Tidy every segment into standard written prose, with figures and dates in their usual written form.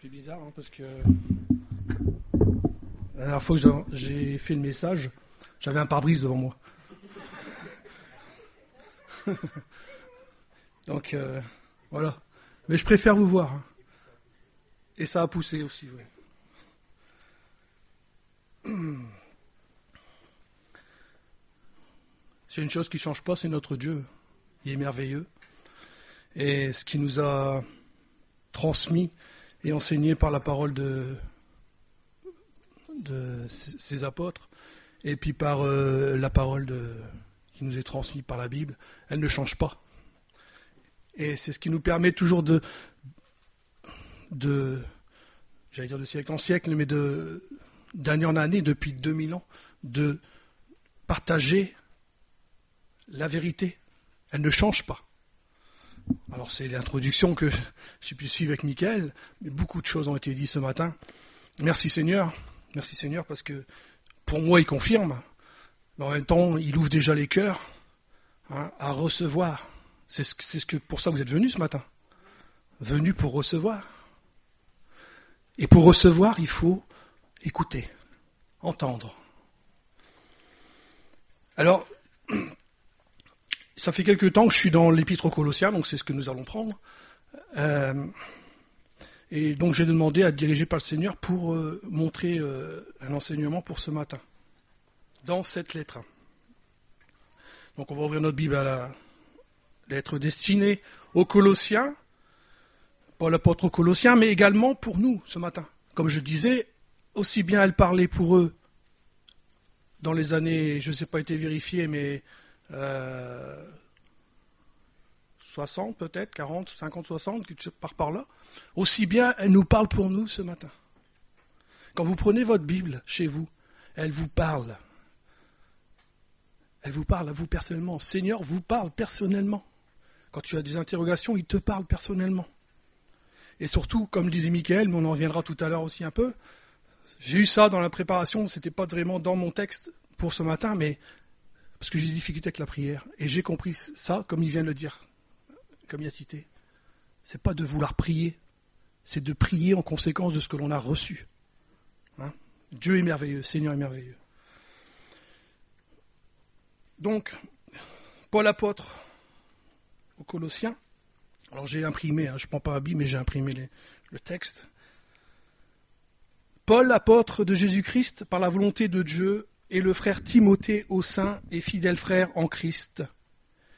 fait bizarre parce que la dernière fois que j'ai fait le message, j'avais un pare-brise devant moi. Donc voilà. Mais je préfère vous voir. Et ça a poussé aussi, oui. C'est une chose qui ne change pas, c'est notre Dieu. Il est merveilleux. Et ce qui nous a transmis et enseigné par la parole de ses apôtres, et puis par la parole qui nous est transmise par la Bible, elle ne change pas. Et c'est ce qui nous permet toujours j'allais dire de siècle en siècle, mais d'année en année, depuis 2000 ans, de partager la vérité. Elle ne change pas. Alors c'est l'introduction que j'ai pu suivre avec Mickaël, mais beaucoup de choses ont été dites ce matin. Merci Seigneur parce que pour moi il confirme, mais en même temps il ouvre déjà les cœurs à recevoir. Pour ça que vous êtes venus ce matin. Venus pour recevoir. Et pour recevoir, il faut écouter, entendre. Alors, ça fait quelque temps que je suis dans l'Épître aux Colossiens, donc c'est ce que nous allons prendre. Et donc j'ai demandé à être dirigé par le Seigneur pour montrer un enseignement pour ce matin, dans cette lettre. Donc on va ouvrir notre Bible à la lettre destinée aux Colossiens, pas l'apôtre aux Colossiens, mais également pour nous ce matin. Comme je disais, aussi bien elle parlait pour eux dans les années, je ne sais pas été vérifié, mais 60 peut-être, 40, 50, 60, par là, aussi bien elle nous parle pour nous ce matin. Quand vous prenez votre Bible chez vous, elle vous parle. Elle vous parle à vous personnellement. Seigneur vous parle personnellement. Quand tu as des interrogations, il te parle personnellement. Et surtout, comme disait Mickaël, mais on en reviendra tout à l'heure aussi un peu, j'ai eu ça dans la préparation, c'était pas vraiment dans mon texte pour ce matin, mais parce que j'ai des difficultés avec la prière. Et j'ai compris ça, comme il vient de le dire, comme il a cité. C'est pas de vouloir prier, c'est de prier en conséquence de ce que l'on a reçu. Dieu est merveilleux, Seigneur est merveilleux. Donc, Paul apôtre aux Colossiens. Alors j'ai imprimé, je ne prends pas la Bible, mais j'ai imprimé le texte. Paul, apôtre de Jésus-Christ, par la volonté de Dieu, et le frère Timothée aux saints et fidèles frères en Christ,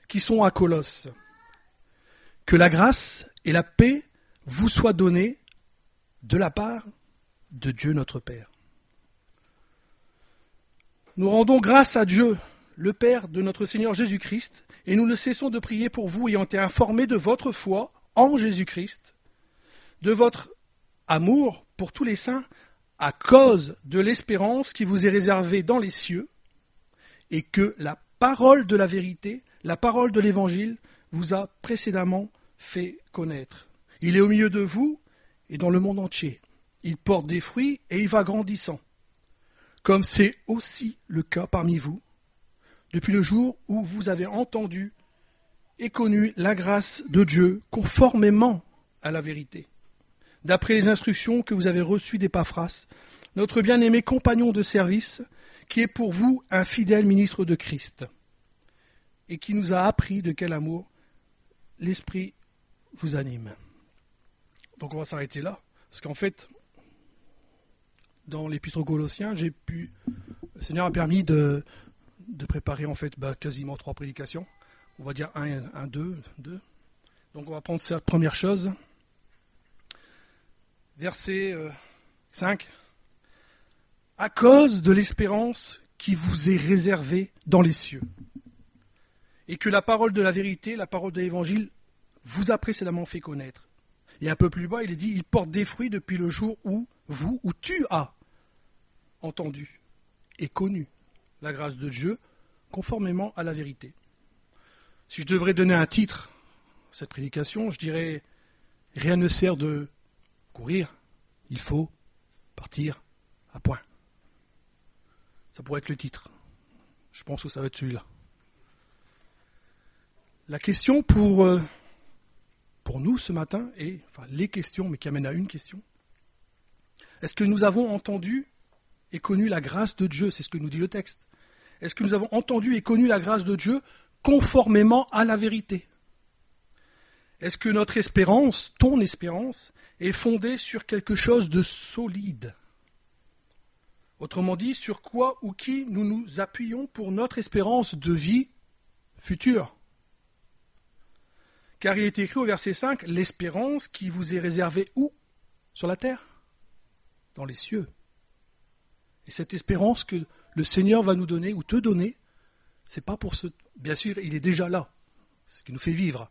qui sont à Colosse. Que la grâce et la paix vous soient données de la part de Dieu notre Père. Nous rendons grâce à Dieu, le Père de notre Seigneur Jésus-Christ, et nous ne cessons de prier pour vous, ayant été informés de votre foi en Jésus-Christ, de votre amour pour tous les saints, à cause de l'espérance qui vous est réservée dans les cieux, et que la parole de la vérité, la parole de l'Évangile, vous a précédemment fait connaître. Il est au milieu de vous et dans le monde entier. Il porte des fruits et il va grandissant, comme c'est aussi le cas parmi vous, depuis le jour où vous avez entendu et connu la grâce de Dieu conformément à la vérité, d'après les instructions que vous avez reçues d'Épaphras, notre bien-aimé compagnon de service, qui est pour vous un fidèle ministre de Christ, et qui nous a appris de quel amour l'Esprit vous anime. Donc on va s'arrêter là, parce qu'en fait, dans l'Épître aux Colossiens, le Seigneur a permis de préparer en fait quasiment 3 prédications. On va dire 2. Donc on va prendre cette première chose. Verset 5. À cause de l'espérance qui vous est réservée dans les cieux, et que la parole de la vérité, la parole de l'Évangile, vous a précédemment fait connaître. Et un peu plus bas, il est dit, il porte des fruits depuis le jour où tu as entendu et connu la grâce de Dieu, conformément à la vérité. Si je devrais donner un titre à cette prédication, je dirais « Rien ne sert de courir, il faut partir à point ». Ça pourrait être le titre. Je pense que ça va être celui-là. La question pour nous ce matin, les questions, mais qui amènent à une question, Est-ce que nous avons entendu et connu la grâce de Dieu? C'est ce que nous dit le texte. Est-ce que nous avons entendu et connu la grâce de Dieu conformément à la vérité? Est-ce que notre espérance, ton espérance, est fondée sur quelque chose de solide? Autrement dit, sur quoi ou qui nous nous appuyons pour notre espérance de vie future? Car il est écrit au verset 5, « L'espérance qui vous est réservée où? Sur la terre? Dans les cieux. » Et cette espérance que le Seigneur va nous donner ou te donner, c'est pas pour ce... Bien sûr, il est déjà là, c'est ce qui nous fait vivre,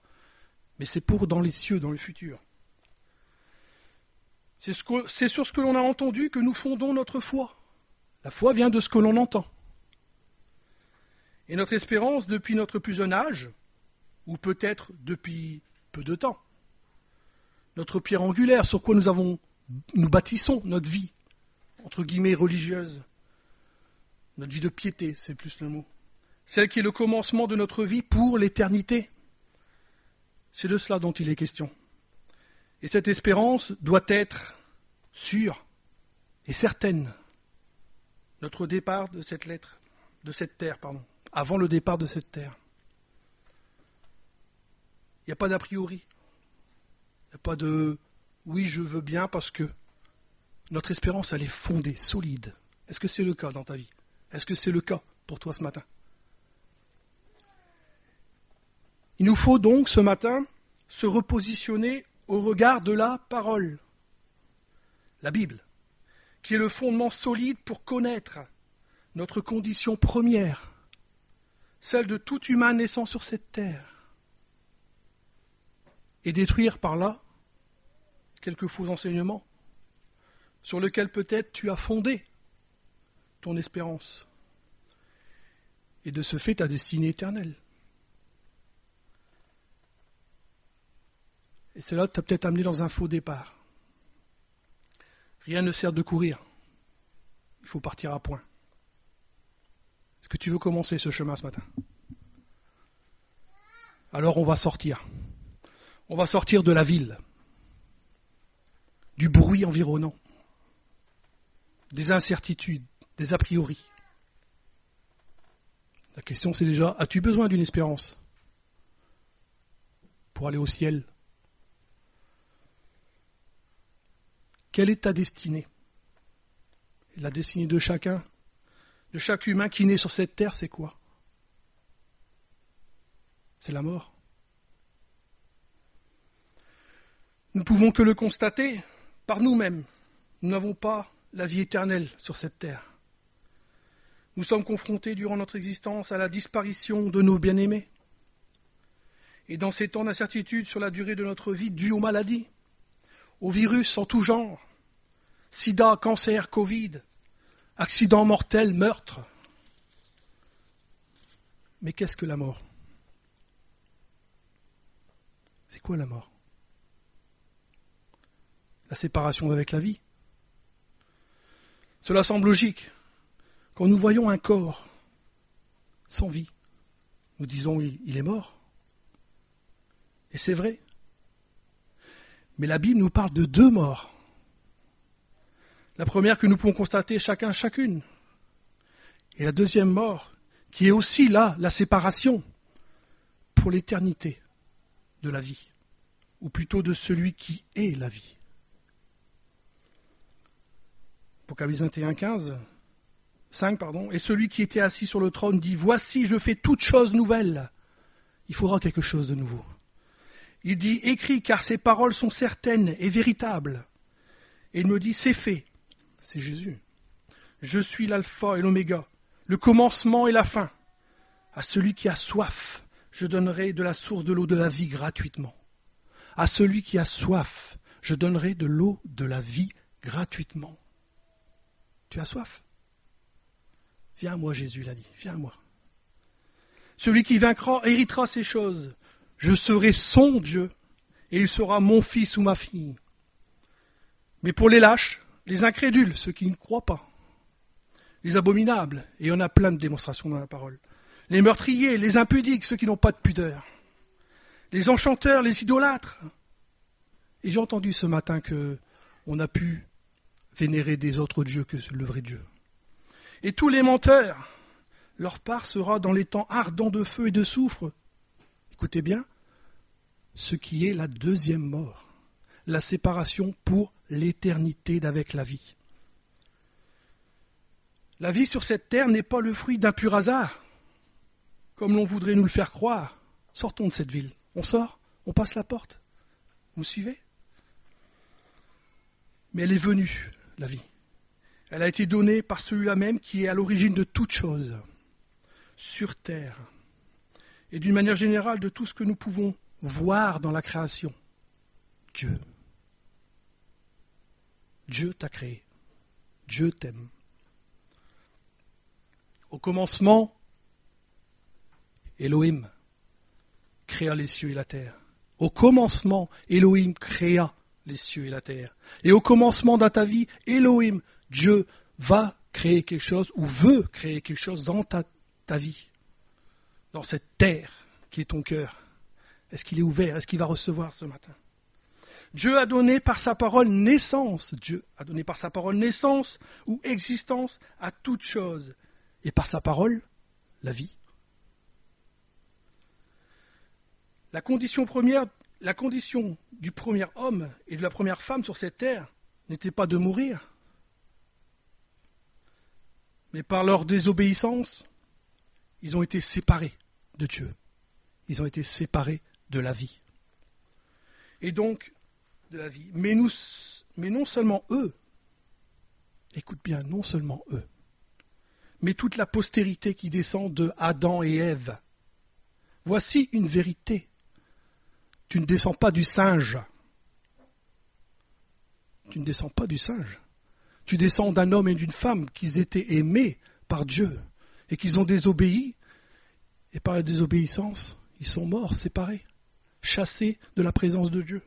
mais c'est pour dans les cieux, dans le futur. C'est sur ce que l'on a entendu que nous fondons notre foi. La foi vient de ce que l'on entend. Et notre espérance, depuis notre plus jeune âge, ou peut-être depuis peu de temps, notre pierre angulaire sur quoi nous bâtissons notre vie, entre guillemets religieuse, notre vie de piété, c'est plus le mot, celle qui est le commencement de notre vie pour l'éternité. C'est de cela dont il est question. Et cette espérance doit être sûre et certaine. Notre départ de cette terre, avant le départ de cette terre. Il n'y a pas d'a priori. Il n'y a pas de « oui, je veux bien » parce que notre espérance, elle est fondée, solide. Est-ce que c'est le cas dans ta vie? Est-ce que c'est le cas pour toi ce matin? Il nous faut donc ce matin se repositionner au regard de la parole, la Bible, qui est le fondement solide pour connaître notre condition première, celle de tout humain naissant sur cette terre, et détruire par là quelques faux enseignements sur lesquels peut-être tu as fondé ton espérance, et de ce fait ta destinée éternelle. Et cela t'a peut-être amené dans un faux départ. Rien ne sert de courir. Il faut partir à point. Est-ce que tu veux commencer ce chemin ce matin? Alors on va sortir. On va sortir de la ville, du bruit environnant, des incertitudes, des a priori. La question c'est déjà, as-tu besoin d'une espérance pour aller au ciel? Quelle est ta destinée? La destinée de chacun, de chaque humain qui naît sur cette terre, c'est quoi? C'est la mort. Nous ne pouvons que le constater par nous-mêmes. Nous n'avons pas la vie éternelle sur cette terre. Nous sommes confrontés durant notre existence à la disparition de nos bien-aimés. Et dans ces temps d'incertitude sur la durée de notre vie due aux maladies, aux virus en tout genre, sida, cancer, Covid, accidents mortels, meurtres. Mais qu'est-ce que la mort? C'est quoi la mort? La séparation avec la vie. Cela semble logique. Quand nous voyons un corps sans vie, nous disons il est mort. Et c'est vrai. Mais la Bible nous parle de deux morts. La première que nous pouvons constater chacun, chacune. Et la deuxième mort, qui est aussi là, la séparation, pour l'éternité de la vie, ou plutôt de celui qui est la vie. Apocalypse 21, 5, et celui qui était assis sur le trône dit « Voici, je fais toutes choses nouvelles. » Il faudra quelque chose de nouveau. Il dit « Écris, car ces paroles sont certaines et véritables. » Et il me dit « C'est fait. » C'est Jésus. « Je suis l'alpha et l'oméga, le commencement et la fin. À celui qui a soif, je donnerai de la source de l'eau de la vie gratuitement. À celui qui a soif, je donnerai de l'eau de la vie gratuitement. » Tu as soif? Viens à moi, Jésus l'a dit, viens à moi. Celui qui vaincra héritera ces choses. Je serai son Dieu, et il sera mon fils ou ma fille. Mais pour les lâches, les incrédules, ceux qui ne croient pas, les abominables, et il y en a plein de démonstrations dans la parole, les meurtriers, les impudiques, ceux qui n'ont pas de pudeur, les enchanteurs, les idolâtres. Et j'ai entendu ce matin qu'on a pu vénérer des autres dieux que le vrai Dieu. Et tous les menteurs, leur part sera dans les temps ardents de feu et de soufre. Écoutez bien, ce qui est la deuxième mort, la séparation pour l'éternité d'avec la vie. La vie sur cette terre n'est pas le fruit d'un pur hasard, comme l'on voudrait nous le faire croire. Sortons de cette ville. On sort, on passe la porte. Vous me suivez ? Mais elle est venue, la vie. Elle a été donnée par celui-là même qui est à l'origine de toutes choses, sur terre, et d'une manière générale de tout ce que nous pouvons voir dans la création. Dieu. Dieu t'a créé. Dieu t'aime. Au commencement, Elohim créa les cieux et la terre. Au commencement, Elohim créa les cieux et la terre. Et au commencement de ta vie, Elohim, Dieu, va créer quelque chose ou veut créer quelque chose dans ta vie, dans cette terre qui est ton cœur. Est-ce qu'il est ouvert? Est-ce qu'il va recevoir ce matin? Dieu a donné par sa parole naissance. Dieu a donné par sa parole naissance ou existence à toute chose. Et par sa parole, la vie. La condition du premier homme et de la première femme sur cette terre n'était pas de mourir. Mais par leur désobéissance, ils ont été séparés de Dieu. Ils ont été séparés de la vie. Et donc, de la vie. Mais non seulement eux, écoute bien, non seulement eux, mais toute la postérité qui descend de Adam et Ève. Voici une vérité. Tu ne descends pas du singe. Tu ne descends pas du singe. Tu descends d'un homme et d'une femme qui étaient aimés par Dieu et qu'ils ont désobéi. Et par la désobéissance, ils sont morts, séparés, chassés de la présence de Dieu.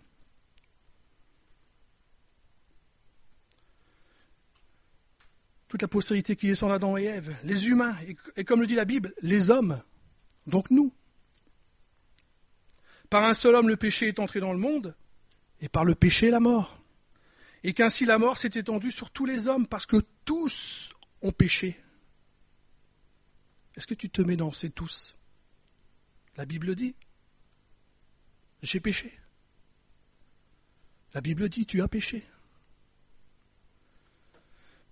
Toute la postérité qui descend d'Adam et Ève, les humains, et comme le dit la Bible, les hommes, donc nous. Par un seul homme, le péché est entré dans le monde, et par le péché, la mort. Et qu'ainsi la mort s'est étendue sur tous les hommes, parce que tous ont péché. Est-ce que tu te mets dans ces tous? La Bible dit, j'ai péché. La Bible dit, tu as péché.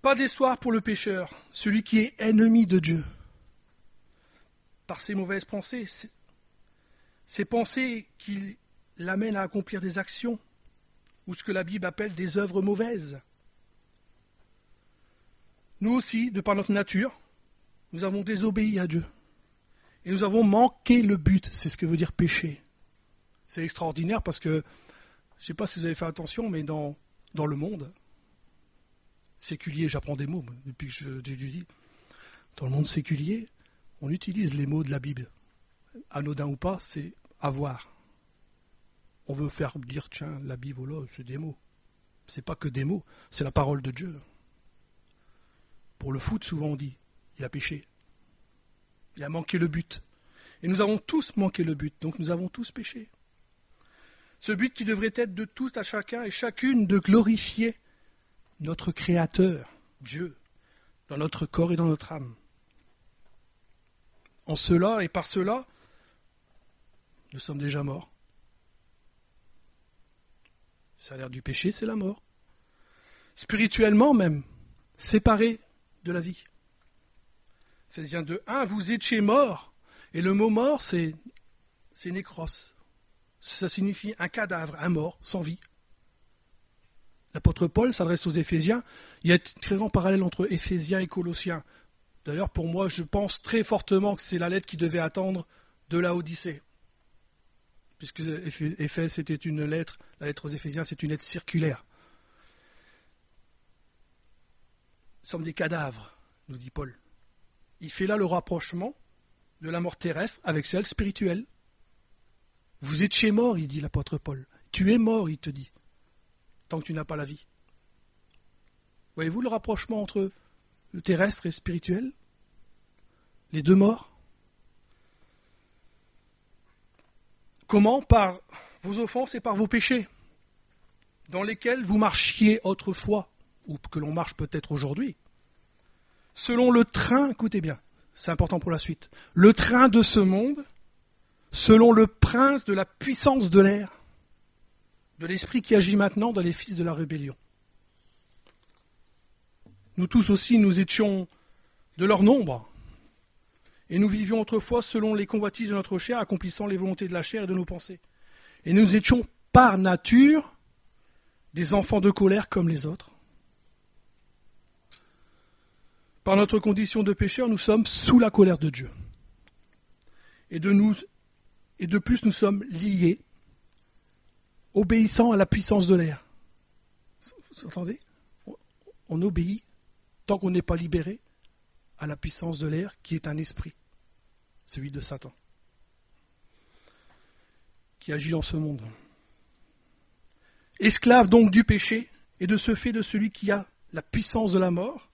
Pas d'espoir pour le pécheur, celui qui est ennemi de Dieu. Par ses mauvaises pensées, ces pensées qui l'amènent à accomplir des actions, ou ce que la Bible appelle des œuvres mauvaises. Nous aussi, de par notre nature, nous avons désobéi à Dieu. Et nous avons manqué le but, c'est ce que veut dire pécher. C'est extraordinaire parce que, je ne sais pas si vous avez fait attention, mais dans le monde séculier, j'apprends des mots depuis que j'étudie, dans le monde séculier, on utilise les mots de la Bible. Anodin ou pas, c'est avoir. On veut faire dire, tiens, la Bible, oh là, c'est des mots. C'est pas que des mots, c'est la parole de Dieu. Pour le foot, souvent on dit, il a péché. Il a manqué le but. Et nous avons tous manqué le but, donc nous avons tous péché. Ce but qui devrait être de tous à chacun et chacune de glorifier notre Créateur, Dieu, dans notre corps et dans notre âme. En cela et par cela, nous sommes déjà morts. Le salaire du péché, c'est la mort. Spirituellement même, séparés de la vie. Ephésiens 2:1, vous étiez morts. Et le mot mort, c'est nécros. Ça signifie un cadavre, un mort, sans vie. L'apôtre Paul s'adresse aux Éphésiens. Il y a un très grand parallèle entre Éphésiens et Colossiens. D'ailleurs, pour moi, je pense très fortement que c'est la lettre qui devait attendre de la Odyssée. Puisque Éphèse, c'était une lettre, la lettre aux Éphésiens, c'est une lettre circulaire. Nous sommes des cadavres, nous dit Paul. Il fait là le rapprochement de la mort terrestre avec celle spirituelle. Vous étiez mort, il dit l'apôtre Paul. Tu es mort, il te dit, tant que tu n'as pas la vie. Voyez-vous le rapprochement entre le terrestre et le spirituel? Les deux morts. Comment? Par vos offenses et par vos péchés, dans lesquels vous marchiez autrefois. ou que l'on marche peut-être aujourd'hui, selon le train, écoutez bien, c'est important pour la suite, le train de ce monde, selon le prince de la puissance de l'air, de l'esprit qui agit maintenant dans les fils de la rébellion. Nous tous aussi, nous étions de leur nombre, et nous vivions autrefois selon les convoitises de notre chair, accomplissant les volontés de la chair et de nos pensées. Et nous étions par nature des enfants de colère comme les autres. Par notre condition de pécheur, nous sommes sous la colère de Dieu. Et de plus, nous sommes liés, obéissant à la puissance de l'air. Vous entendez ? On obéit, tant qu'on n'est pas libéré, à la puissance de l'air qui est un esprit, celui de Satan, qui agit dans ce monde. Esclave donc du péché et de ce fait de celui qui a la puissance de la mort,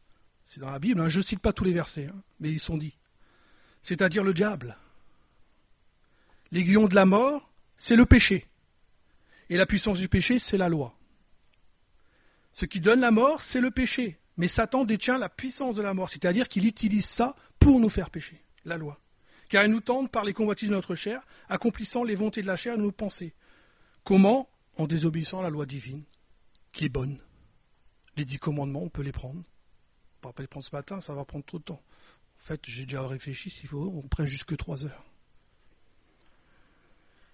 c'est dans la Bible, je ne cite pas tous les versets, mais ils sont dits, c'est-à-dire le diable. L'aiguillon de la mort, c'est le péché, et la puissance du péché, c'est la loi. Ce qui donne la mort, c'est le péché. Mais Satan détient la puissance de la mort, c'est-à-dire qu'il utilise ça pour nous faire pécher, la loi. Car il nous tente par les convoitises de notre chair, accomplissant les volontés de la chair et de nos pensées. Comment ? En désobéissant à la loi divine, qui est bonne. Les 10 commandements, on peut les prendre. On ne va pas les prendre ce matin, ça va prendre trop de temps. En fait, j'ai déjà réfléchi, s'il faut, on prêche jusque 3 heures.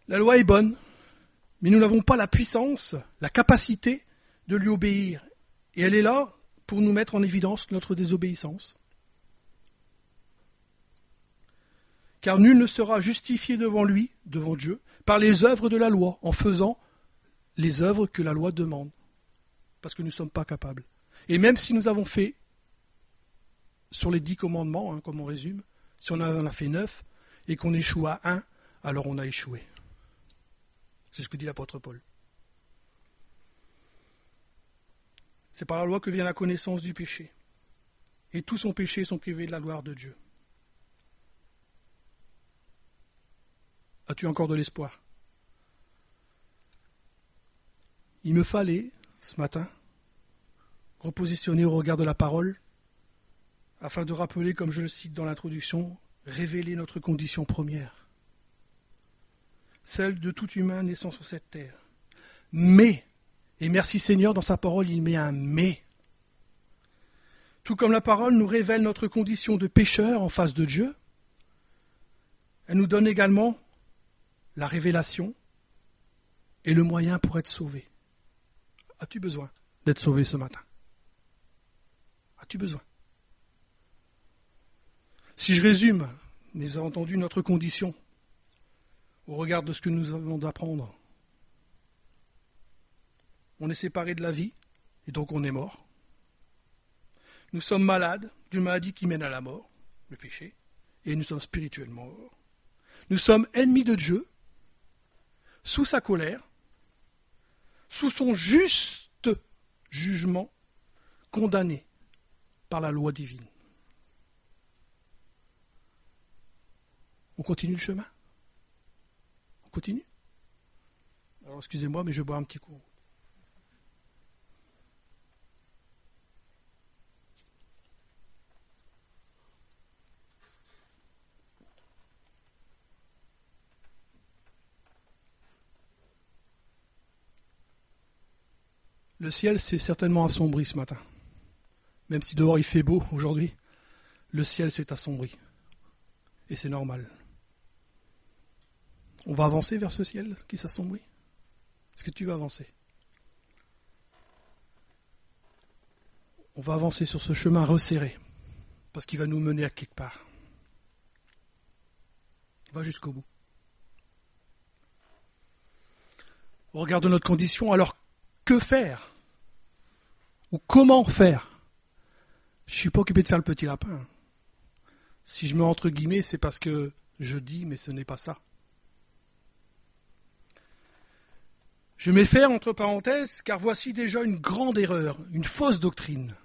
La loi est bonne, mais nous n'avons pas la puissance, la capacité de lui obéir. Et elle est là pour nous mettre en évidence notre désobéissance. Car nul ne sera justifié devant lui, devant Dieu, par les œuvres de la loi, en faisant les œuvres que la loi demande. Parce que nous ne sommes pas capables. Et même si nous avons fait, sur les 10 commandements, comme on résume, si on en a fait 9, et qu'on échoue à 1, alors on a échoué. C'est ce que dit l'apôtre Paul. C'est par la loi que vient la connaissance du péché. Et tous son péché sont privés de la gloire de Dieu. As-tu encore de l'espoir ? Il me fallait, ce matin, repositionner au regard de la parole, afin de rappeler, comme je le cite dans l'introduction, révéler notre condition première, celle de tout humain naissant sur cette terre. Mais, et merci Seigneur, dans sa parole, il met un « mais ». Tout comme la parole nous révèle notre condition de pécheur en face de Dieu, elle nous donne également la révélation et le moyen pour être sauvé. As-tu besoin d'être sauvé ce matin ? As-tu besoin ? Si je résume, nous avons entendu notre condition au regard de ce que nous avons d'apprendre. On est séparé de la vie et donc on est mort. Nous sommes malades d'une maladie qui mène à la mort, le péché, et nous sommes spirituellement morts. Nous sommes ennemis de Dieu, sous sa colère, sous son juste jugement, condamnés par la loi divine. On continue le chemin ? On continue ? Alors excusez-moi, mais je bois un petit coup. Le ciel s'est certainement assombri ce matin. Même si dehors il fait beau aujourd'hui, le ciel s'est assombri. Et c'est normal. On va avancer vers ce ciel qui s'assombrit ? Est-ce que tu vas avancer ? On va avancer sur ce chemin resserré, parce qu'il va nous mener à quelque part. On va jusqu'au bout. Au regard de notre condition, alors que faire ? Ou comment faire ? Je ne suis pas occupé de faire le petit lapin. Si je mets entre guillemets, c'est parce que je dis, mais ce n'est pas ça. Je mets faire entre parenthèses, car voici déjà une grande erreur, une fausse doctrine,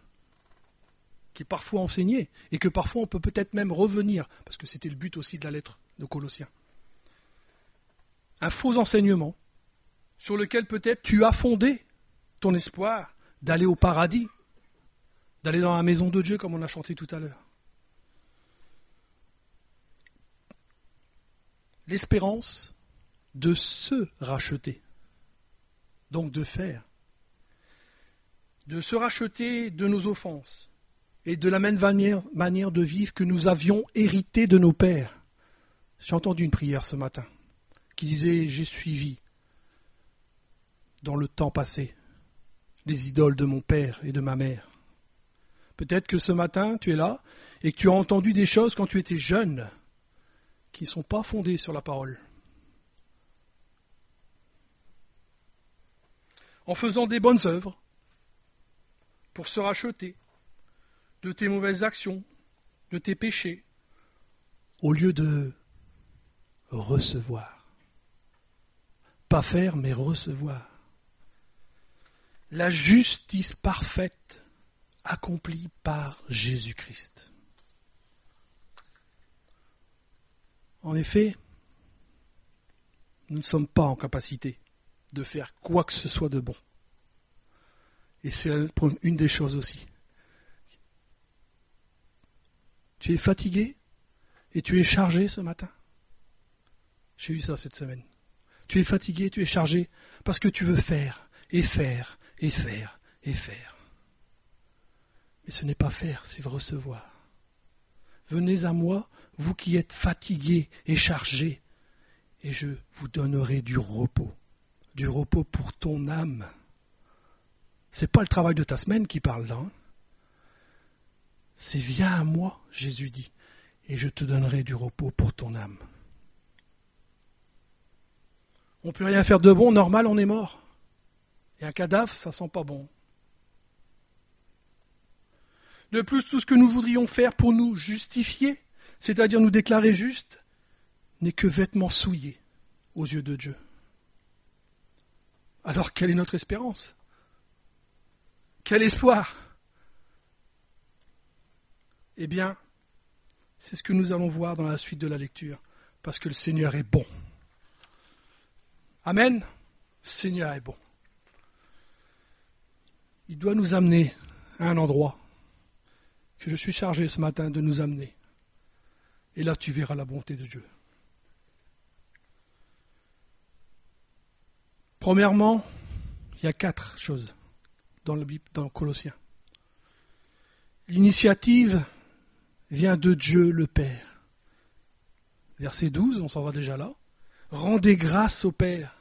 qui est parfois enseignée, et que parfois on peut peut-être même revenir, parce que c'était le but aussi de la lettre de Colossiens. Un faux enseignement, sur lequel peut-être tu as fondé ton espoir d'aller au paradis, d'aller dans la maison de Dieu comme on a chanté tout à l'heure. L'espérance de se racheter, donc de faire, de se racheter de nos offenses et de la même manière de vivre que nous avions hérité de nos pères. J'ai entendu une prière ce matin qui disait « J'ai suivi dans le temps passé les idoles de mon père et de ma mère ». Peut-être que ce matin, tu es là et que tu as entendu des choses quand tu étais jeune qui ne sont pas fondées sur la parole. En faisant des bonnes œuvres pour se racheter de tes mauvaises actions, de tes péchés, au lieu de recevoir. Pas faire, mais recevoir. La justice parfaite accomplie par Jésus-Christ. En effet, nous ne sommes pas en capacité de faire quoi que ce soit de bon. Et c'est une des choses aussi. Tu es fatigué et tu es chargé ce matin. J'ai eu ça cette semaine. Tu es fatigué, tu es chargé parce que tu veux faire et faire et faire et faire. Mais ce n'est pas faire, c'est recevoir. Venez à moi, vous qui êtes fatigués et chargés, et je vous donnerai du repos pour ton âme. C'est pas le travail de ta semaine qui parle là. C'est viens à moi, Jésus dit, et je te donnerai du repos pour ton âme. On ne peut rien faire de bon, normal, on est mort. Et un cadavre, ça sent pas bon. De plus, tout ce que nous voudrions faire pour nous justifier, c'est-à-dire nous déclarer justes, n'est que vêtements souillés aux yeux de Dieu. Alors, quelle est notre espérance? Quel espoir? Eh bien, c'est ce que nous allons voir dans la suite de la lecture, parce que le Seigneur est bon. Amen. Le Seigneur est bon. Il doit nous amener à un endroit que je suis chargé ce matin de nous amener. Et là, tu verras la bonté de Dieu. Premièrement, il y a 4 choses dans la Bible, dans Colossiens. L'initiative vient de Dieu le Père. Verset 12, on s'en va déjà là. Rendez grâce au Père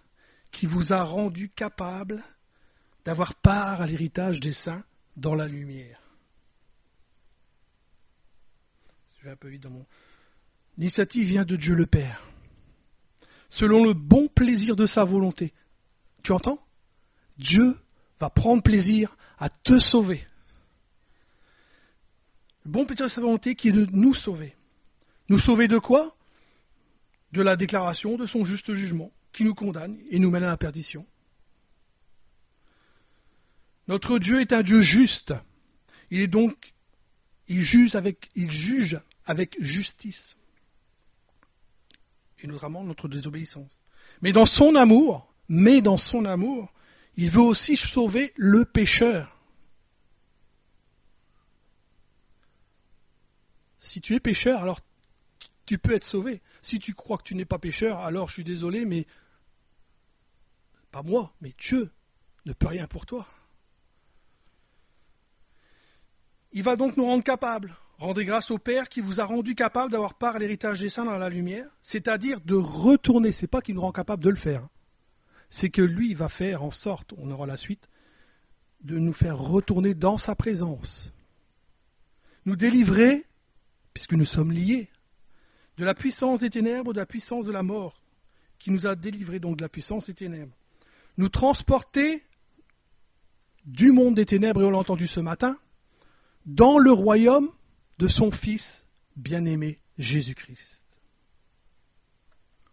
qui vous a rendu capable d'avoir part à l'héritage des saints dans la lumière. Je vais un peu vite dans mon... L'initiative vient de Dieu le Père, selon le bon plaisir de sa volonté. Tu entends? Dieu va prendre plaisir à te sauver. Le bon plaisir de sa volonté qui est de nous sauver. Nous sauver de quoi? De la déclaration de son juste jugement, qui nous condamne et nous mène à la perdition. Notre Dieu est un Dieu juste. Il juge avec justice. Et notamment notre désobéissance. Mais dans son amour, il veut aussi sauver le pécheur. Si tu es pécheur, alors tu peux être sauvé. Si tu crois que tu n'es pas pécheur, alors je suis désolé, mais pas moi, mais Dieu ne peut rien pour toi. Il va donc nous rendre capables. Rendez grâce au Père qui vous a rendu capable d'avoir part à l'héritage des saints dans la lumière, c'est-à-dire de retourner. C'est pas qu'il nous rend capable de le faire. C'est que lui va faire en sorte, on aura la suite, de nous faire retourner dans sa présence. Nous délivrer, puisque nous sommes liés, de la puissance des ténèbres, de la puissance de la mort, qui nous a délivrés donc de la puissance des ténèbres. Nous transporter du monde des ténèbres, et on l'a entendu ce matin, dans le royaume de son Fils bien-aimé Jésus-Christ.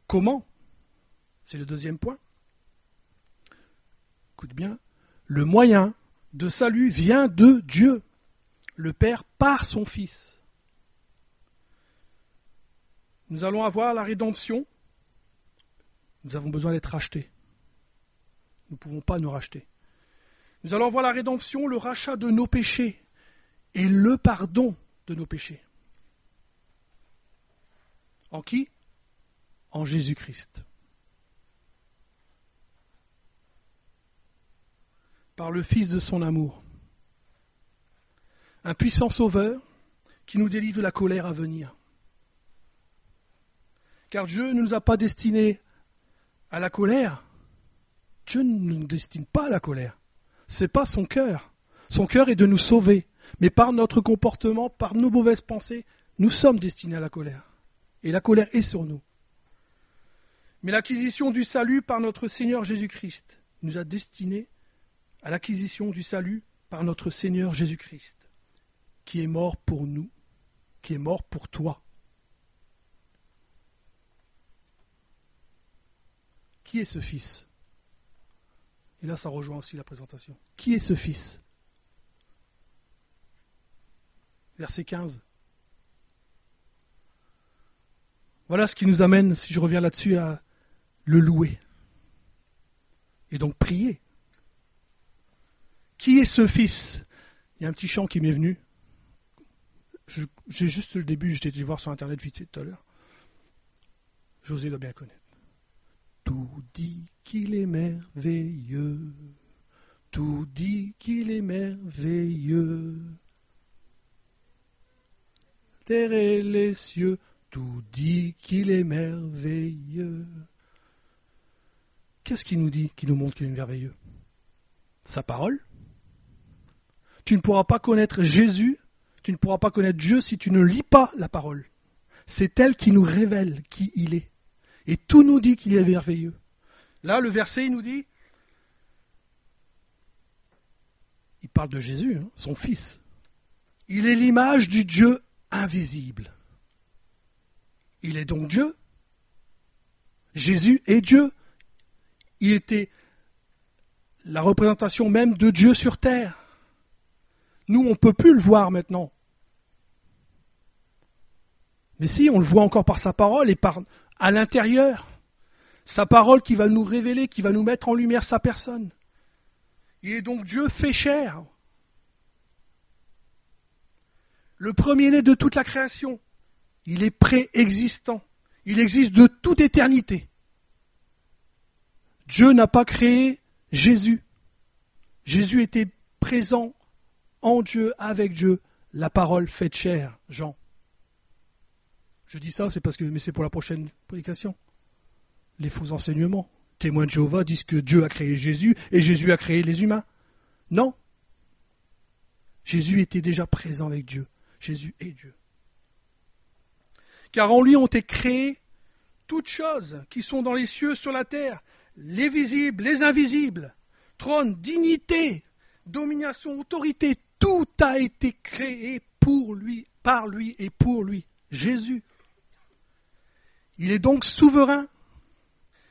Comment? C'est le deuxième point. Écoute bien, le moyen de salut vient de Dieu, le Père, par son Fils. Nous allons avoir la rédemption. Nous avons besoin d'être rachetés. Nous ne pouvons pas nous racheter. Nous allons avoir la rédemption, le rachat de nos péchés. et le pardon de nos péchés. En qui ? En Jésus-Christ. Par le Fils de son amour. Un puissant sauveur qui nous délivre de la colère à venir. Car Dieu ne nous a pas destinés à la colère. Dieu ne nous destine pas à la colère. Ce n'est pas son cœur. Son cœur est de nous sauver. Mais par notre comportement, par nos mauvaises pensées, nous sommes destinés à la colère. Et la colère est sur nous. Mais l'acquisition du salut par notre Seigneur Jésus-Christ nous a destinés à l'acquisition du salut par notre Seigneur Jésus-Christ, qui est mort pour nous, qui est mort pour toi. Qui est ce Fils ? Et là, ça rejoint aussi la présentation. Qui est ce Fils ? Verset 15. Voilà ce qui nous amène, si je reviens là-dessus, à le louer. Et donc prier. Qui est ce Fils ? Il y a un petit chant qui m'est venu. J'ai juste le début, j'étais allé voir sur Internet vite fait tout à l'heure. José doit bien le connaître. Tout dit qu'il est merveilleux. Tout dit qu'il est merveilleux. Terre et les cieux, tout dit qu'il est merveilleux. Qu'est-ce qu'il nous dit, qui nous montre qu'il est merveilleux ? Sa parole. Tu ne pourras pas connaître Jésus, tu ne pourras pas connaître Dieu si tu ne lis pas la parole. C'est elle qui nous révèle qui il est. Et tout nous dit qu'il est merveilleux. Là, le verset, il nous dit, il parle de Jésus, son Fils. Il est l'image du Dieu invisible. Il est donc Dieu. Jésus est Dieu. Il était la représentation même de Dieu sur terre. Nous, on ne peut plus le voir maintenant. Mais si, on le voit encore par sa parole et par à l'intérieur. Sa parole qui va nous révéler, qui va nous mettre en lumière sa personne. Il est donc Dieu fait chair. Le premier-né de toute la création. Il est préexistant. Il existe de toute éternité. Dieu n'a pas créé Jésus. Jésus était présent en Dieu, avec Dieu, la parole faite chair, Jean. Je dis ça, mais c'est pour la prochaine prédication. Les faux enseignements. Témoins de Jéhovah disent que Dieu a créé Jésus et Jésus a créé les humains. Non. Jésus était déjà présent avec Dieu. Jésus est Dieu. Car en lui ont été créées toutes choses qui sont dans les cieux, sur la terre, les visibles, les invisibles, trône, dignité, domination, autorité, tout a été créé pour lui, par lui et pour lui. Jésus. Il est donc souverain,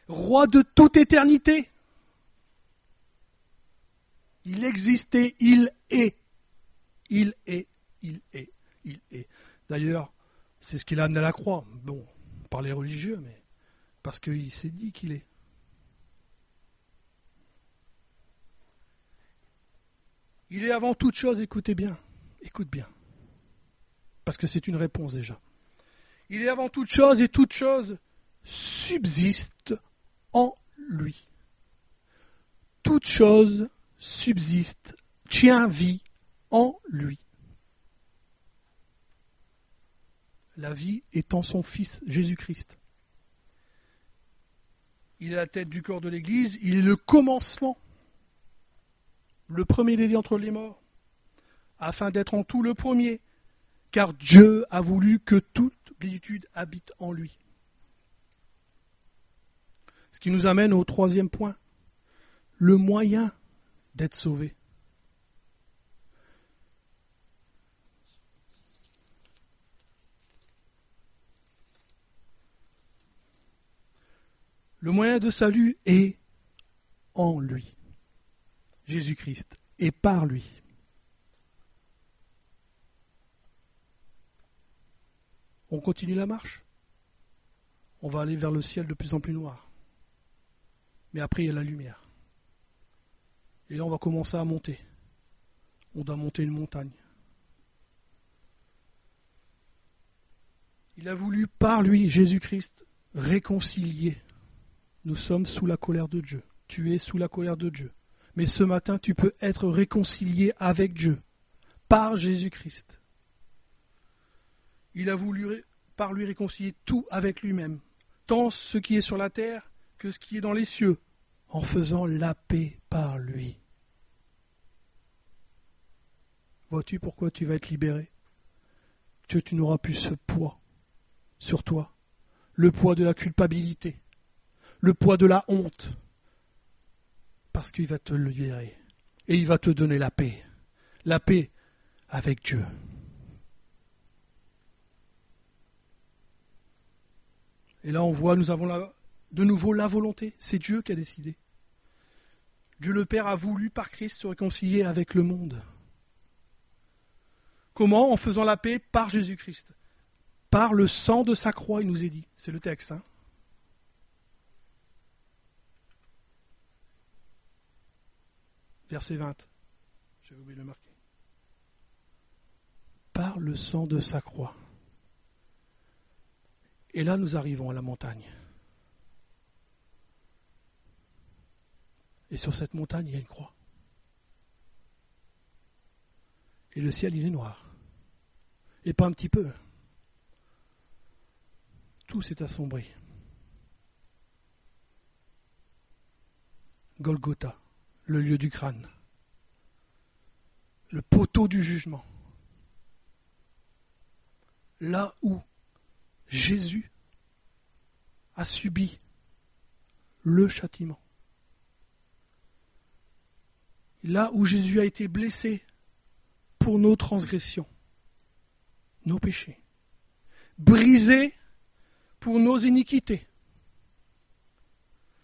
roi de toute éternité. Il existait, il est. Il est, il est, il est. D'ailleurs, c'est ce qu'il a amené à la croix. Bon, par les religieux, mais parce qu'il s'est dit qu'il est. Il est avant toute chose, écoute bien, parce que c'est une réponse déjà. Il est avant toute chose et toute chose subsiste en lui. Toute chose subsiste, tient vie en lui. La vie étant son Fils Jésus-Christ. Il est la tête du corps de l'Église, il est le commencement, le premier des vies entre les morts, afin d'être en tout le premier, car Dieu a voulu que toute plénitude habite en lui. Ce qui nous amène au troisième point, le moyen d'être sauvé. Le moyen de salut est en lui, Jésus-Christ, et par lui. On continue la marche. On va aller vers le ciel de plus en plus noir. Mais après, il y a la lumière. Et là, on va commencer à monter. On doit monter une montagne. Il a voulu, par lui, Jésus-Christ, réconcilier. Nous sommes sous la colère de Dieu. Tu es sous la colère de Dieu. Mais ce matin, tu peux être réconcilié avec Dieu, par Jésus-Christ. Il a voulu, par lui, réconcilier tout avec lui-même, tant ce qui est sur la terre que ce qui est dans les cieux, en faisant la paix par lui. Vois-tu pourquoi tu vas être libéré? Que tu n'auras plus ce poids sur toi, le poids de la culpabilité, le poids de la honte, parce qu'il va te libérer et il va te donner la paix avec Dieu. Et là on voit, nous avons de nouveau la volonté, c'est Dieu qui a décidé. Dieu le Père a voulu par Christ se réconcilier avec le monde. Comment? En faisant la paix par Jésus-Christ. Par le sang de sa croix, il nous est dit. C'est le texte. Verset 20. J'ai oublié de le marquer. Par le sang de sa croix. Et là, nous arrivons à la montagne. Et sur cette montagne, il y a une croix. Et le ciel, il est noir. Et pas un petit peu. Tout s'est assombri. Golgotha, le lieu du crâne. Le poteau du jugement. Là où Jésus a subi le châtiment. Là où Jésus a été blessé pour nos transgressions, nos péchés, brisé pour nos iniquités.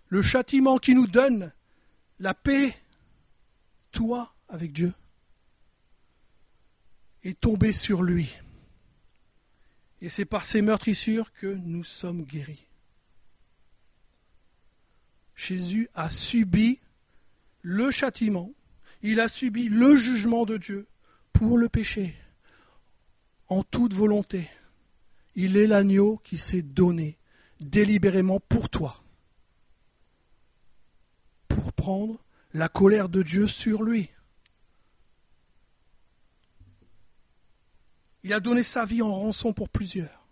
Le châtiment qui nous donne la paix, toi avec Dieu, est tombé sur lui. Et c'est par ces meurtrissures que nous sommes guéris. Jésus a subi le châtiment, il a subi le jugement de Dieu pour le péché, en toute volonté. Il est l'agneau qui s'est donné délibérément pour toi, pour prendre la colère de Dieu sur lui. Il a donné sa vie en rançon pour plusieurs.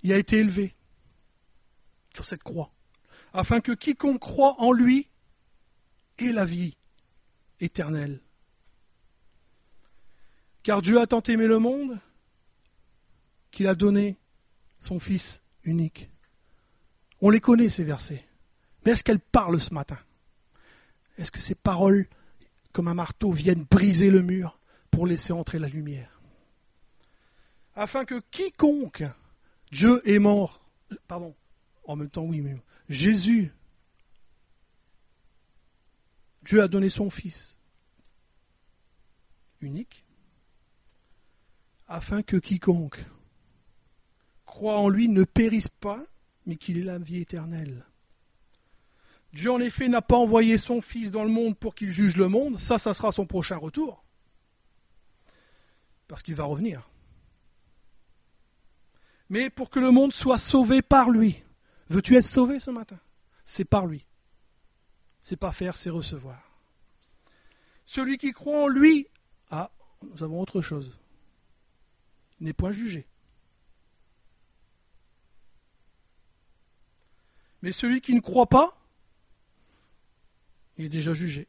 Il a été élevé sur cette croix, afin que quiconque croit en lui ait la vie éternelle. Car Dieu a tant aimé le monde qu'il a donné son Fils unique. On les connaît, ces versets. Mais est-ce qu'elles parlent ce matin? Est-ce que ces paroles, comme un marteau, viennent briser le mur pour laisser entrer la lumière? Afin que quiconque, Dieu est mort, en même temps oui, mais Jésus, Dieu a donné son Fils unique, afin que quiconque croit en lui ne périsse pas, mais qu'il ait la vie éternelle. Dieu, en effet, n'a pas envoyé son Fils dans le monde pour qu'il juge le monde. Ça sera son prochain retour. Parce qu'il va revenir. Mais pour que le monde soit sauvé par lui. Veux-tu être sauvé ce matin? C'est par lui. C'est pas faire, c'est recevoir. Celui qui croit en lui, nous avons autre chose. Il n'est point jugé. Mais celui qui ne croit pas, il est déjà jugé.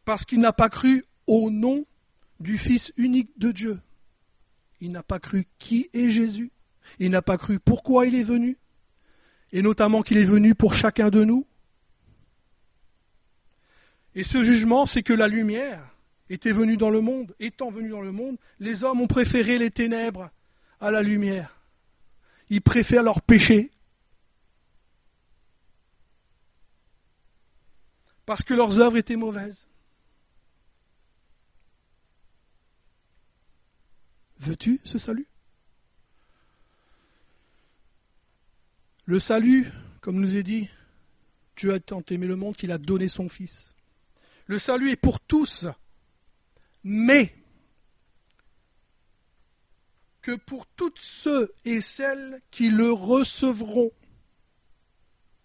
Parce qu'il n'a pas cru au nom du Fils unique de Dieu. Il n'a pas cru qui est Jésus. Il n'a pas cru pourquoi il est venu. Et notamment qu'il est venu pour chacun de nous. Et ce jugement, c'est que la lumière était venue dans le monde. Étant venue dans le monde, les hommes ont préféré les ténèbres à la lumière. Ils préfèrent leur péché. Parce que leurs œuvres étaient mauvaises. Veux-tu ce salut? Le salut, comme nous est dit, Dieu a tant aimé le monde qu'il a donné son Fils. Le salut est pour tous, mais que pour tous ceux et celles qui le recevront,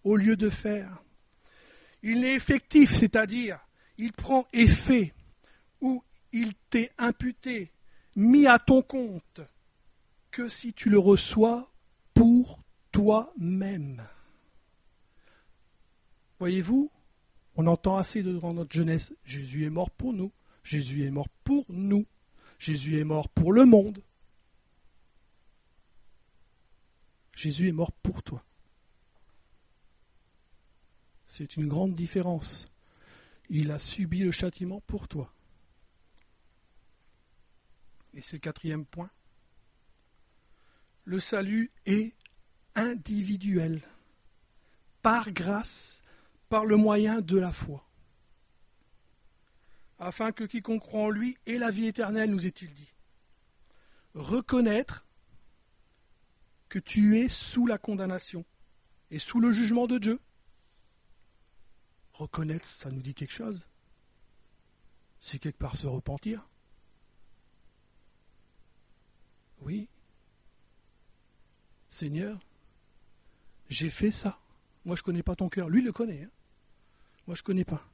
au lieu de faire. Il est effectif, c'est-à-dire, il prend effet, ou il t'est imputé, mis à ton compte, que si tu le reçois pour toi-même. Voyez-vous, on entend assez dans notre jeunesse, Jésus est mort pour nous, Jésus est mort pour nous, Jésus est mort pour le monde. Jésus est mort pour toi. C'est une grande différence. Il a subi le châtiment pour toi. Et c'est le quatrième point. Le salut est individuel, par grâce, par le moyen de la foi. Afin que quiconque croit en lui ait la vie éternelle, nous est-il dit. Reconnaître que tu es sous la condamnation et sous le jugement de Dieu. Reconnaître, ça nous dit quelque chose. C'est quelque part se repentir. Oui. Seigneur, j'ai fait ça. Moi, je ne connais pas ton cœur. Lui, il le connaît. Hein. Moi, je ne connais pas.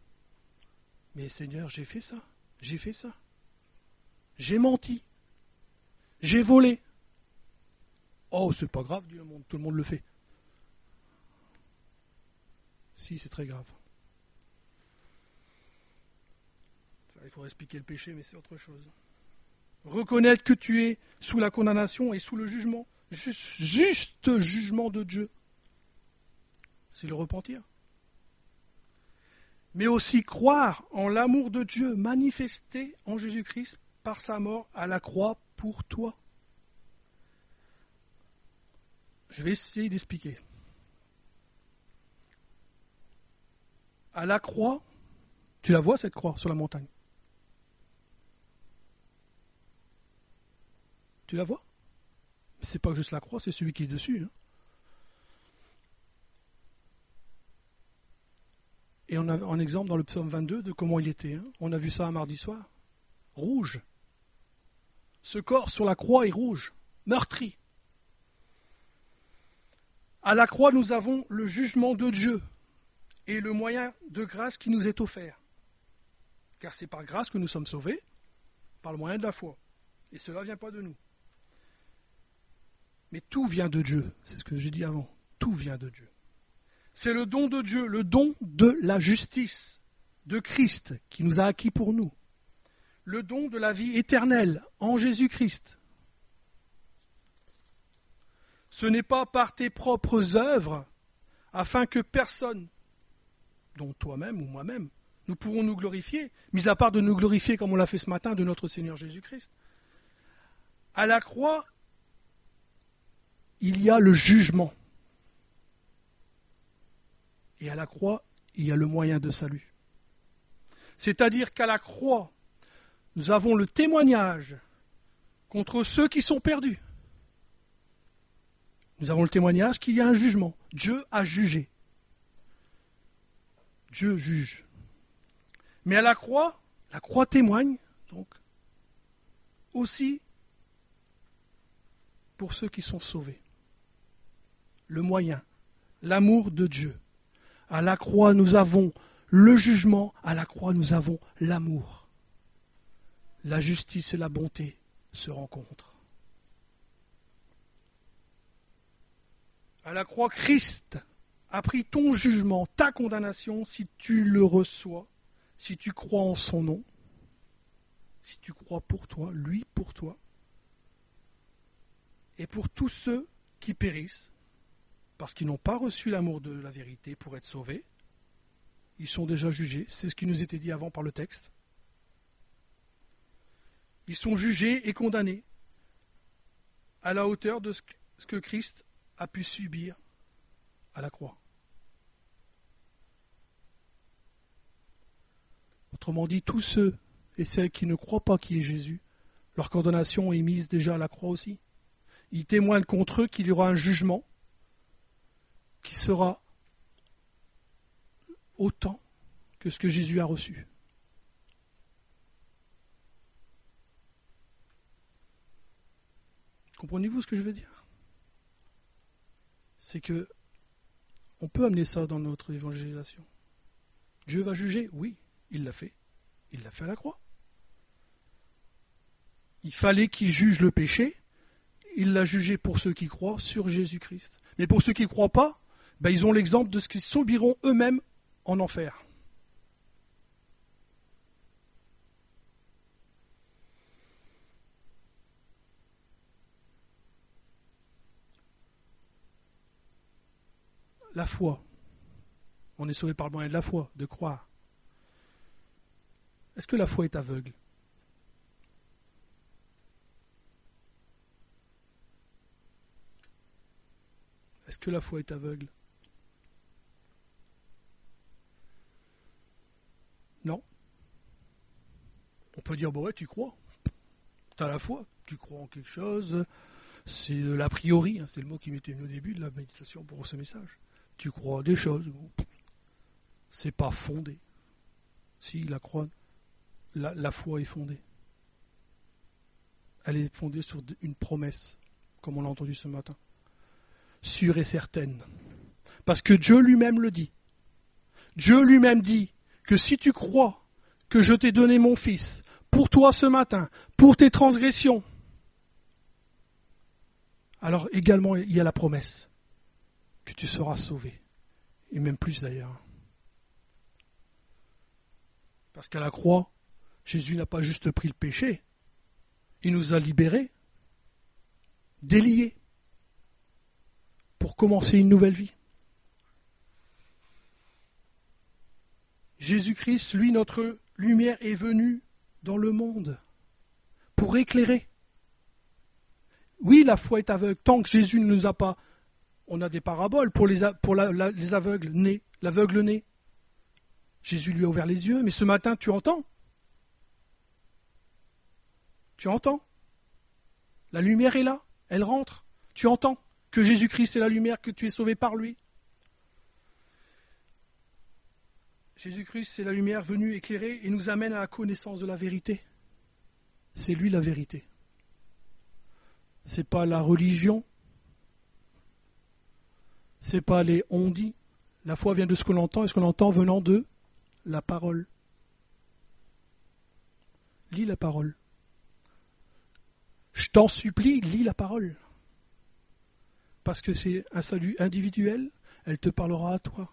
Mais Seigneur, j'ai fait ça. J'ai fait ça. J'ai menti. J'ai volé. Oh, c'est pas grave, dit le monde. Tout le monde le fait. Si, c'est très grave. Il faudrait expliquer le péché, mais c'est autre chose. Reconnaître que tu es sous la condamnation et sous le jugement, juste jugement de Dieu, c'est le repentir. Mais aussi croire en l'amour de Dieu manifesté en Jésus-Christ par sa mort à la croix pour toi. Je vais essayer d'expliquer. À la croix, tu la vois cette croix sur la montagne? Tu la vois? Mais c'est pas juste la croix, c'est celui qui est dessus. Hein. Et on a un exemple dans le psaume 22 de comment il était. Hein. On a vu ça un mardi soir. Rouge. Ce corps sur la croix est rouge, meurtri. À la croix, nous avons le jugement de Dieu et le moyen de grâce qui nous est offert. Car c'est par grâce que nous sommes sauvés, par le moyen de la foi. Et cela ne vient pas de nous. Mais tout vient de Dieu, c'est ce que j'ai dit avant. Tout vient de Dieu. C'est le don de Dieu, le don de la justice de Christ qui nous a acquis pour nous. Le don de la vie éternelle en Jésus-Christ. Ce n'est pas par tes propres œuvres, afin que personne, dont toi-même ou moi-même, nous pourrons nous glorifier, mis à part de nous glorifier comme on l'a fait ce matin de notre Seigneur Jésus-Christ. À la croix, il y a le jugement. Et à la croix, il y a le moyen de salut. C'est-à-dire qu'à la croix, nous avons le témoignage contre ceux qui sont perdus. Nous avons le témoignage qu'il y a un jugement. Dieu a jugé. Dieu juge. Mais à la croix témoigne, donc, aussi pour ceux qui sont sauvés. Le moyen, l'amour de Dieu. À la croix, nous avons le jugement. À la croix, nous avons l'amour. La justice et la bonté se rencontrent. À la croix, Christ a pris ton jugement, ta condamnation, si tu le reçois, si tu crois en son nom, si tu crois pour toi, lui pour toi, et pour tous ceux qui périssent, parce qu'ils n'ont pas reçu l'amour de la vérité pour être sauvés, ils sont déjà jugés, c'est ce qui nous était dit avant par le texte. Ils sont jugés et condamnés à la hauteur de ce que Christ a pu subir à la croix. Autrement dit, tous ceux et celles qui ne croient pas qui est Jésus, leur condamnation est mise déjà à la croix aussi. Ils témoignent contre eux qu'il y aura un jugement qui sera autant que ce que Jésus a reçu. Comprenez-vous ce que je veux dire? C'est que on peut amener ça dans notre évangélisation. Dieu va juger? Oui, il l'a fait. Il l'a fait à la croix. Il fallait qu'il juge le péché. Il l'a jugé pour ceux qui croient sur Jésus-Christ. Mais pour ceux qui ne croient pas, ils ont l'exemple de ce qu'ils subiront eux-mêmes en enfer. La foi. On est sauvé par le moyen de la foi, de croire. Est-ce que la foi est aveugle? Est-ce que la foi est aveugle? Non. On peut dire, ouais, tu crois. Tu as la foi. Tu crois en quelque chose. C'est l'a priori, c'est le mot qui m'était venu au début de la méditation pour ce message. Tu crois des choses. C'est pas fondé. Si, la foi est fondée. Elle est fondée sur une promesse, comme on l'a entendu ce matin. Sûre et certaine. Parce que Dieu lui-même le dit. Dieu lui-même dit que si tu crois que je t'ai donné mon Fils pour toi ce matin, pour tes transgressions, alors également il y a la promesse que tu seras sauvé. Et même plus d'ailleurs. Parce qu'à la croix, Jésus n'a pas juste pris le péché, il nous a libérés, déliés, pour commencer une nouvelle vie. Jésus-Christ, lui, notre lumière, est venu dans le monde pour éclairer. Oui, la foi est aveugle. Tant que Jésus ne nous a pas... On a des paraboles pour les aveugles nés, l'aveugle né. Jésus lui a ouvert les yeux, mais ce matin, tu entends? Tu entends? La lumière est là, elle rentre. Tu entends que Jésus-Christ est la lumière, que tu es sauvé par lui. Jésus-Christ, c'est la lumière venue éclairer et nous amène à la connaissance de la vérité. C'est lui la vérité. C'est pas la religion. C'est pas les on-dit. La foi vient de ce que l'on entend et ce que l'on entend venant de la parole. Lis la parole. Je t'en supplie, lis la parole. Parce que c'est un salut individuel, elle te parlera à toi.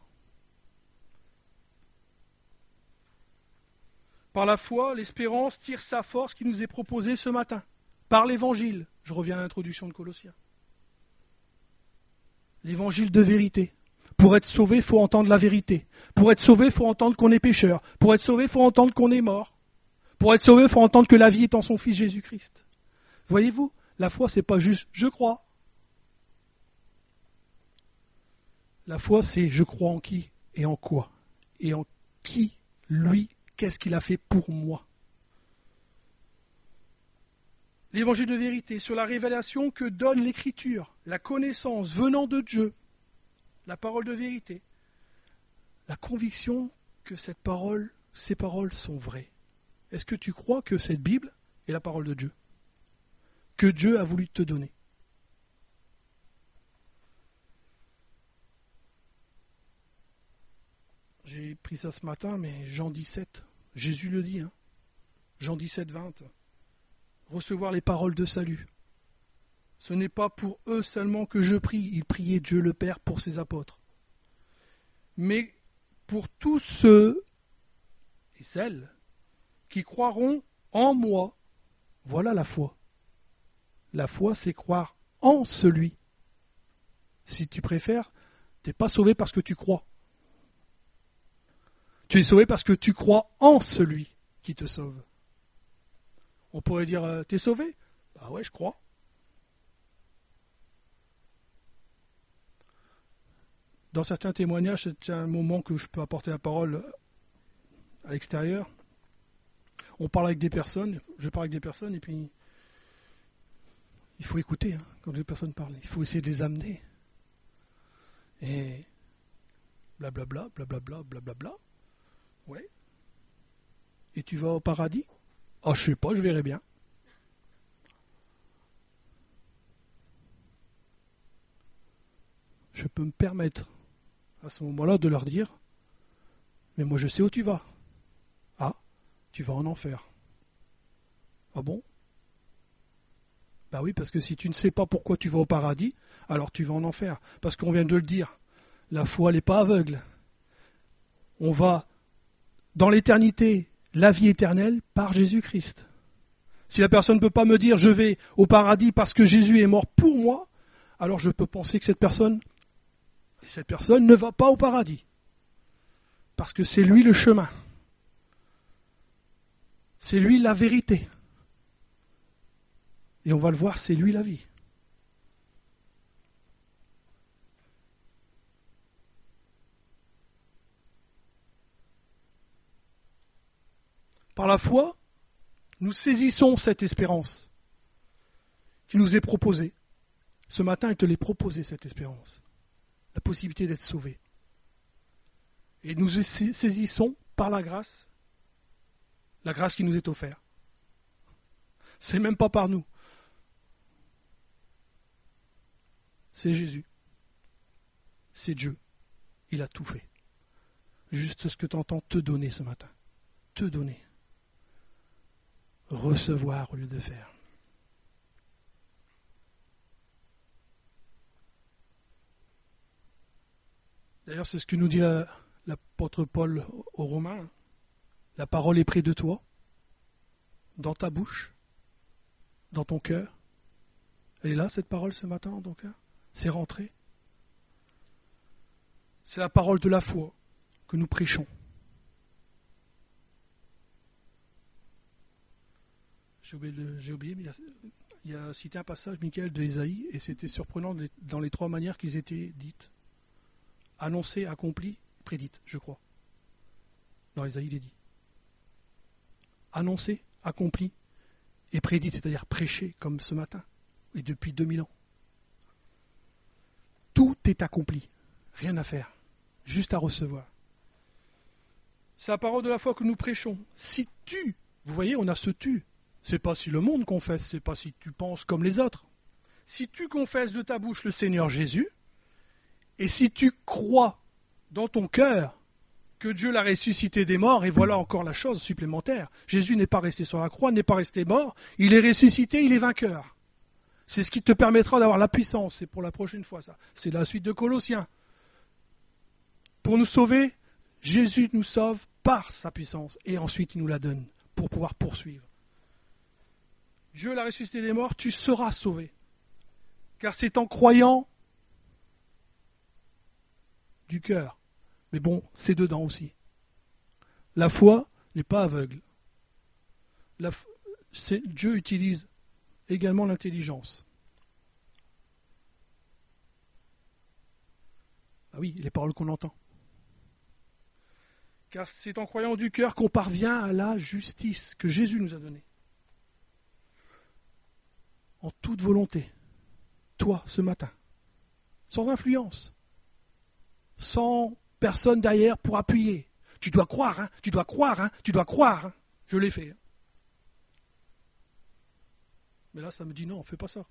Par la foi, l'espérance tire sa force qui nous est proposée ce matin. Par l'évangile. Je reviens à l'introduction de Colossiens. L'évangile de vérité. Pour être sauvé, il faut entendre la vérité. Pour être sauvé, il faut entendre qu'on est pécheur. Pour être sauvé, il faut entendre qu'on est mort. Pour être sauvé, il faut entendre que la vie est en son Fils Jésus-Christ. Voyez-vous, la foi, c'est pas juste « je crois ». La foi, c'est « je crois en qui et en quoi ». Et en qui, lui, qu'est-ce qu'il a fait pour moi. L'évangile de vérité sur la révélation que donne l'Écriture, la connaissance venant de Dieu, la parole de vérité, la conviction que ces paroles sont vraies. Est-ce que tu crois que cette Bible est la parole de Dieu? Que Dieu a voulu te donner? J'ai pris ça ce matin, mais Jean 17, Jésus le dit, Jean 17, 20. Recevoir les paroles de salut. Ce n'est pas pour eux seulement que je prie, il priait Dieu le Père pour ses apôtres. Mais pour tous ceux et celles qui croiront en moi, voilà la foi. La foi, c'est croire en celui. Si tu préfères, tu n'es pas sauvé parce que tu crois. Tu es sauvé parce que tu crois en celui qui te sauve. On pourrait dire, t'es sauvé? Bah ouais, je crois. Dans certains témoignages, c'est un moment que je peux apporter la parole à l'extérieur. On parle avec des personnes, je parle avec des personnes, et puis il faut écouter quand les personnes parlent. Il faut essayer de les amener. Et blablabla, blablabla, blablabla. Ouais. Et tu vas au paradis? Ah, je sais pas, je verrai bien. je peux me permettre à ce moment-là de leur dire, mais moi je sais où tu vas. Ah, tu vas en enfer. Ah bon? Bah oui, parce que si tu ne sais pas pourquoi tu vas au paradis, alors tu vas en enfer. Parce qu'on vient de le dire, la foi n'est pas aveugle. On va dans l'éternité, la vie éternelle, par Jésus-Christ. Si la personne ne peut pas me dire je vais au paradis parce que Jésus est mort pour moi, alors je peux penser que cette personne ne va pas au paradis. Parce que c'est lui le chemin. C'est lui la vérité. Et on va le voir, c'est lui la vie. Par la foi, nous saisissons cette espérance qui nous est proposée. Ce matin, il te l'est proposé, cette espérance. La possibilité d'être sauvé. Et nous saisissons par la grâce qui nous est offerte. C'est même pas par nous. C'est Jésus. C'est Dieu. Il a tout fait. Juste ce que tu entends te donner ce matin. Te donner. Recevoir au lieu de faire. D'ailleurs, c'est ce que nous dit l'apôtre Paul aux Romains. La parole est près de toi, dans ta bouche, dans ton cœur. Elle est là, cette parole, ce matin, dans ton cœur. C'est rentré. C'est la parole de la foi que nous prêchons. J'ai oublié, mais il y a cité un passage, Michael, de Ésaïe, et c'était surprenant dans les trois manières qu'ils étaient dites. Annoncé, accompli, prédite, je crois. Dans Ésaïe, il est dit. Annoncé, accompli et prédite, c'est-à-dire prêché comme ce matin et depuis 2000 ans. Tout est accompli, rien à faire, juste à recevoir. C'est la parole de la foi que nous prêchons. Si tu, vous voyez, on a ce tu. C'est pas si le monde confesse, c'est pas si tu penses comme les autres. Si tu confesses de ta bouche le Seigneur Jésus, et si tu crois dans ton cœur que Dieu l'a ressuscité des morts, et voilà encore la chose supplémentaire. Jésus n'est pas resté sur la croix, n'est pas resté mort, il est ressuscité, il est vainqueur. C'est ce qui te permettra d'avoir la puissance, c'est pour la prochaine fois ça. C'est la suite de Colossiens. Pour nous sauver, Jésus nous sauve par sa puissance, et ensuite il nous la donne pour pouvoir poursuivre. Dieu l'a ressuscité des morts, tu seras sauvé. Car c'est en croyant du cœur. Mais bon, c'est dedans aussi. La foi n'est pas aveugle. Dieu utilise également l'intelligence. Ah oui, les paroles qu'on entend. Car c'est en croyant du cœur qu'on parvient à la justice que Jésus nous a donnée. En toute volonté. Toi, ce matin. Sans influence. Sans personne derrière pour appuyer. Tu dois croire, hein, tu dois croire, hein, tu dois croire. Hein. Je l'ai fait. Hein. Mais là, ça me dit non, fais pas ça.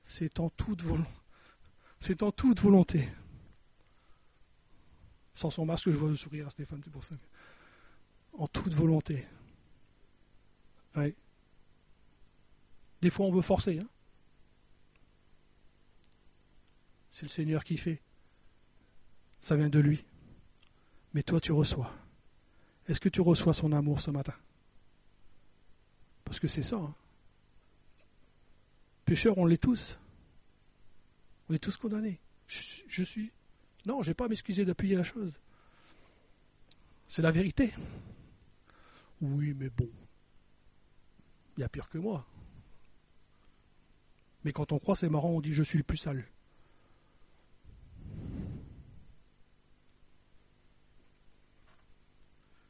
C'est en toute volonté. C'est en toute volonté. Sans son masque, je vois le sourire à Stéphane, c'est pour ça. En toute volonté. Ouais. Des fois, on veut forcer. Hein. C'est le Seigneur qui fait. Ça vient de lui. Mais toi, tu reçois. Est-ce que tu reçois son amour ce matin? Parce que c'est ça. Hein. Pécheurs, on l'est tous. On est tous condamnés. Je suis... Non, je n'ai pas à m'excuser d'appuyer la chose. C'est la vérité. Oui, mais bon. Il y a pire que moi. Mais quand on croit, c'est marrant, on dit je suis le plus sale.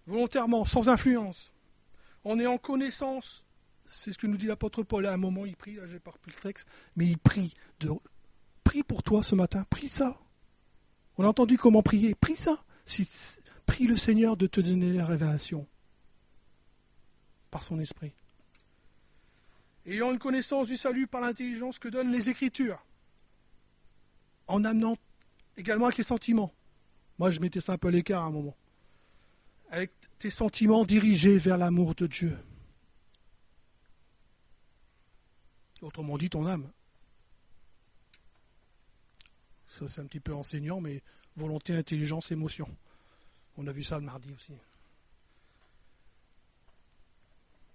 Volontairement, sans influence. On est en connaissance. C'est ce que nous dit l'apôtre Paul. À un moment, il prie, là, j'ai pas repris le texte, mais il prie. Prie pour toi ce matin. Prie ça. On a entendu comment prier. Prie ça. Prie le Seigneur de te donner la révélation. Par son esprit. Ayant une connaissance du salut par l'intelligence que donnent les Écritures. en amenant également avec les sentiments. Moi, je mettais ça un peu à l'écart à un moment. Avec tes sentiments dirigés vers l'amour de Dieu. Autrement dit, ton âme. Ça, c'est un petit peu enseignant, mais volonté, intelligence, émotion. On a vu ça le mardi aussi.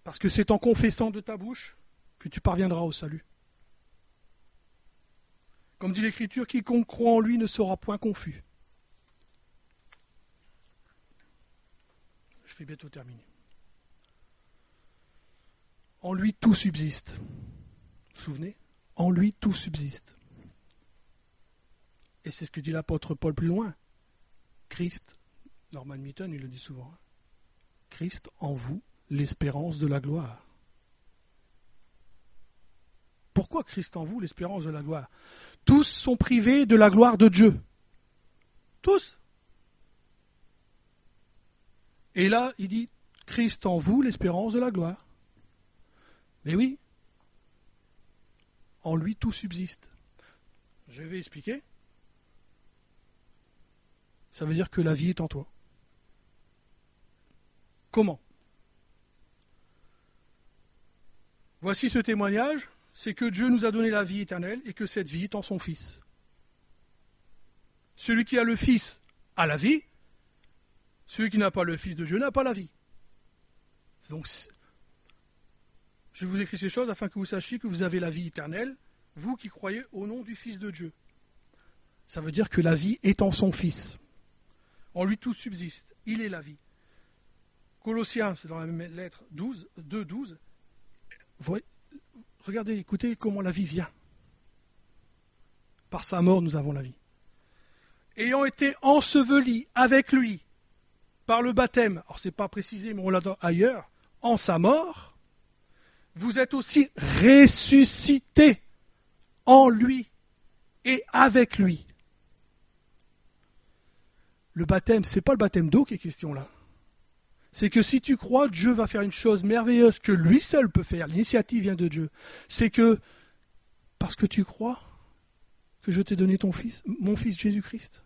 Parce que c'est en confessant de ta bouche que tu parviendras au salut. Comme dit l'Écriture, quiconque croit en lui ne sera point confus. Je vais bientôt terminer. En lui, tout subsiste. Vous vous souvenez ? En lui, tout subsiste. Et c'est ce que dit l'apôtre Paul plus loin. Christ, Norman Mitton, il le dit souvent. Christ en vous, l'espérance de la gloire. Pourquoi Christ en vous, l'espérance de la gloire ? Tous sont privés de la gloire de Dieu. Tous. Et là, il dit, Christ en vous, l'espérance de la gloire. Mais oui, en lui, tout subsiste. Je vais expliquer. Ça veut dire que la vie est en toi. Comment ? Voici ce témoignage, c'est que Dieu nous a donné la vie éternelle et que cette vie est en son Fils. Celui qui a le Fils a la vie, celui qui n'a pas le Fils de Dieu n'a pas la vie. Donc, je vous écris ces choses afin que vous sachiez que vous avez la vie éternelle, vous qui croyez au nom du Fils de Dieu. Ça veut dire que la vie est en son Fils. En lui tout subsiste, il est la vie. Colossiens, c'est dans la même lettre 2:12. Regardez, écoutez comment la vie vient. Par sa mort, nous avons la vie. Ayant été ensevelis avec lui par le baptême, alors c'est pas précisé, mais on l'a ailleurs, en sa mort, vous êtes aussi ressuscités en lui et avec lui. Le baptême, c'est pas le baptême d'eau qui est question là. C'est que si tu crois, Dieu va faire une chose merveilleuse que lui seul peut faire. L'initiative vient de Dieu. C'est que, parce que tu crois, que je t'ai donné ton fils, mon fils Jésus-Christ.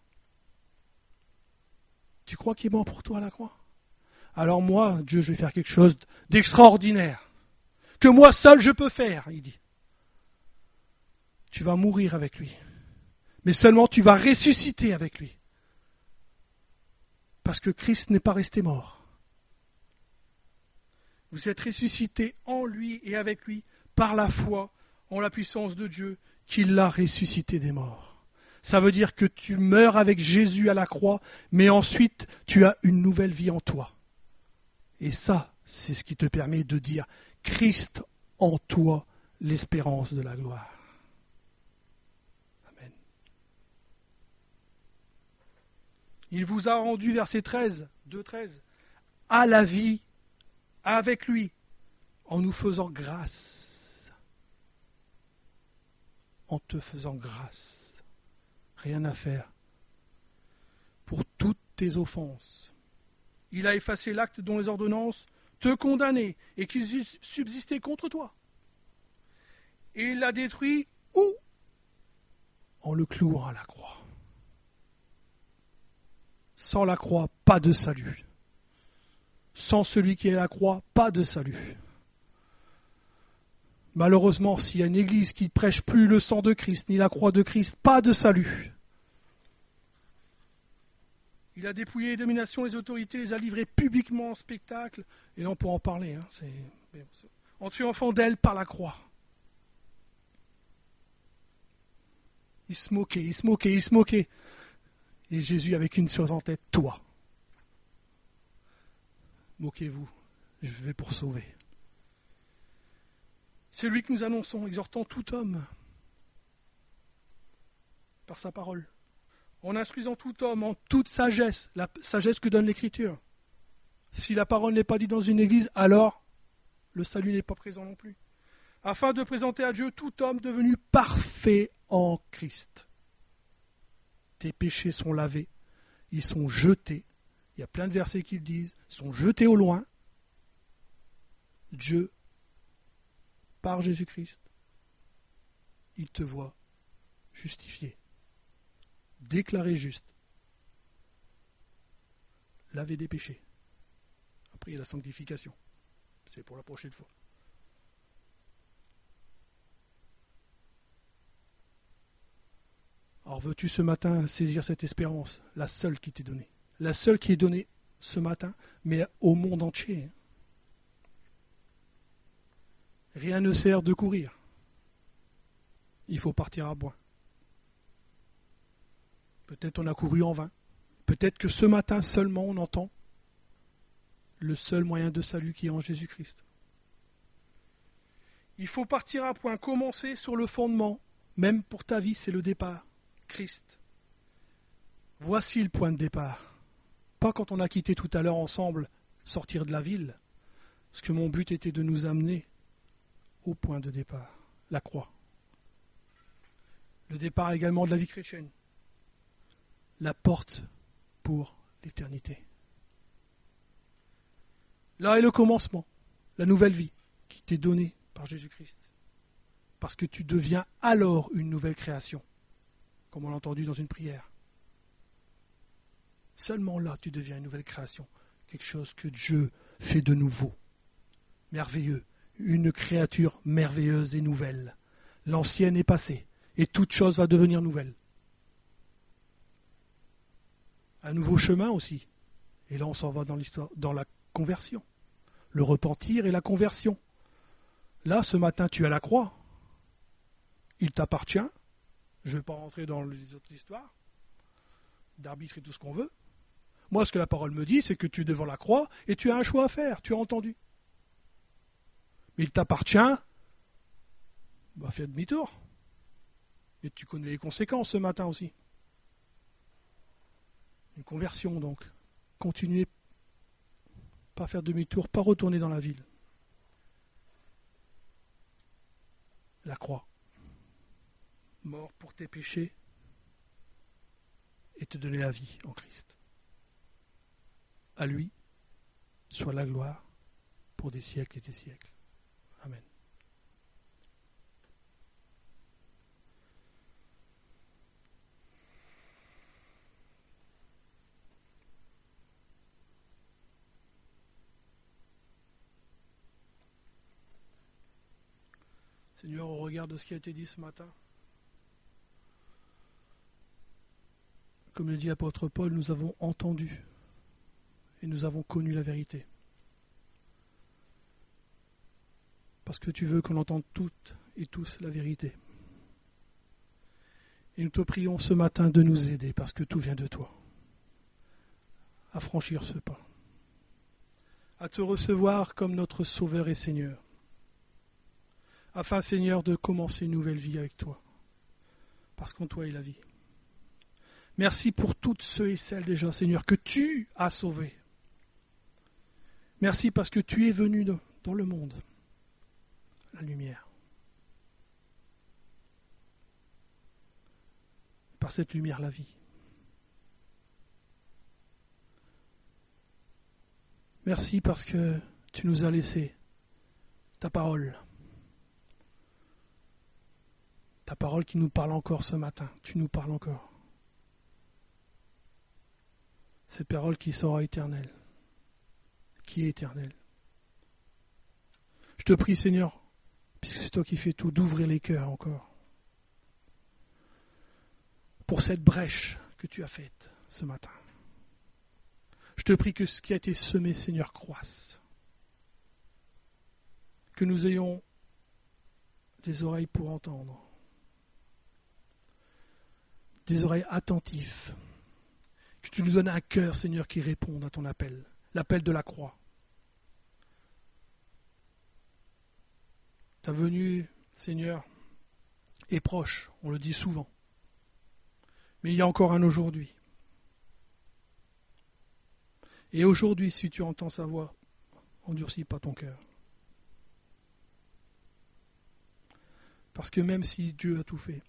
Tu crois qu'il est mort pour toi à la croix ? Alors moi, Dieu, je vais faire quelque chose d'extraordinaire. Que moi seul je peux faire, il dit. Tu vas mourir avec lui. Mais seulement tu vas ressusciter avec lui. Parce que Christ n'est pas resté mort. Vous êtes ressuscités en lui et avec lui par la foi en la puissance de Dieu qui l'a ressuscité des morts. Ça veut dire que tu meurs avec Jésus à la croix, mais ensuite tu as une nouvelle vie en toi. Et ça, c'est ce qui te permet de dire Christ en toi, l'espérance de la gloire. Amen. Il vous a rendu, verset 13, 2:13, à la vie avec lui, en nous faisant grâce. En te faisant grâce. Rien à faire. Pour toutes tes offenses. Il a effacé l'acte dont les ordonnances te condamnaient et qui subsistait contre toi. Et il l'a détruit où ? En le clouant à la croix. Sans la croix, pas de salut. Sans celui qui est à la croix, pas de salut. Malheureusement, s'il y a une église qui ne prêche plus le sang de Christ, ni la croix de Christ, pas de salut. Il a dépouillé les dominations, les autorités, les a livrées publiquement en spectacle. Et là, on pourra en parler. En triomphant d'elle par la croix. Il se moquait. Et Jésus avec une chose en tête, toi. Moquez-vous, je vais pour sauver. C'est lui que nous annonçons, exhortant tout homme par sa parole, en instruisant tout homme en toute sagesse, la sagesse que donne l'Écriture. Si la parole n'est pas dite dans une église, alors le salut n'est pas présent non plus. Afin de présenter à Dieu tout homme devenu parfait en Christ. Tes péchés sont lavés, ils sont jetés. Il y a plein de versets qui le disent, sont jetés au loin. Dieu, par Jésus-Christ, il te voit justifié. déclaré juste, lavé des péchés. Après, il y a la sanctification. C'est pour la prochaine fois. Alors veux-tu ce matin saisir cette espérance, la seule qui t'est donnée, la seule qui est donnée ce matin, mais au monde entier. Rien ne sert de courir. Il faut partir à point. Peut-être on a couru en vain. Peut-être que ce matin seulement on entend le seul moyen de salut qui est en Jésus-Christ. Il faut partir à point, commencer sur le fondement. Même pour ta vie, c'est le départ. Christ. Voici le point de départ. Pas quand on a quitté tout à l'heure ensemble, sortir de la ville. Parce que mon but était de nous amener au point de départ, la croix. Le départ également de la vie chrétienne. La porte pour l'éternité. Là est le commencement, la nouvelle vie qui t'est donnée par Jésus-Christ. Parce que tu deviens alors une nouvelle création, comme on l'a entendu dans une prière. Seulement là, tu deviens une nouvelle création, quelque chose que Dieu fait de nouveau, merveilleux, une créature merveilleuse et nouvelle. L'ancienne est passée, et toute chose va devenir nouvelle. Un nouveau chemin aussi. Et là, on s'en va dans l'histoire, dans la conversion. Le repentir et la conversion. Là, ce matin, tu es à la croix. Il t'appartient. Je ne vais pas rentrer dans les autres histoires d'arbitre et tout ce qu'on veut. Moi, ce que la parole me dit, c'est que tu es devant la croix et tu as un choix à faire. Tu as entendu. Mais il t'appartient. Fais demi-tour. Et tu connais les conséquences ce matin aussi. Une conversion donc. Continuez, pas faire demi-tour, pas retourner dans la ville. La croix. Mort pour tes péchés et te donner la vie en Christ. À lui soit la gloire pour des siècles et des siècles. Amen. Seigneur, au regard de ce qui a été dit ce matin, comme le dit l'apôtre Paul, nous avons entendu et nous avons connu la vérité. Parce que tu veux qu'on entende toutes et tous la vérité. Et nous te prions ce matin de nous aider, parce que tout vient de toi, à franchir ce pas, à te recevoir comme notre Sauveur et Seigneur, afin, Seigneur, de commencer une nouvelle vie avec toi, parce qu'en toi est la vie. Merci pour toutes ceux et celles déjà, Seigneur, que tu as sauvés. Merci parce que tu es venu dans le monde, la lumière. Par cette lumière, la vie. Merci parce que tu nous as laissé ta parole. Ta parole qui nous parle encore ce matin. Tu nous parles encore. Cette parole qui sera éternelle. Qui est éternelle. Je te prie, Seigneur, puisque c'est toi qui fais tout, d'ouvrir les cœurs encore. Pour cette brèche que tu as faite ce matin. Je te prie que ce qui a été semé, Seigneur, croisse. Que nous ayons des oreilles pour entendre. Des oreilles attentives. Que tu nous donnes un cœur, Seigneur, qui réponde à ton appel. L'appel de la croix. Ta venue, Seigneur, est proche, on le dit souvent. Mais il y a encore un aujourd'hui. Et aujourd'hui, si tu entends sa voix, endurcis pas ton cœur. Parce que même si Dieu a tout fait,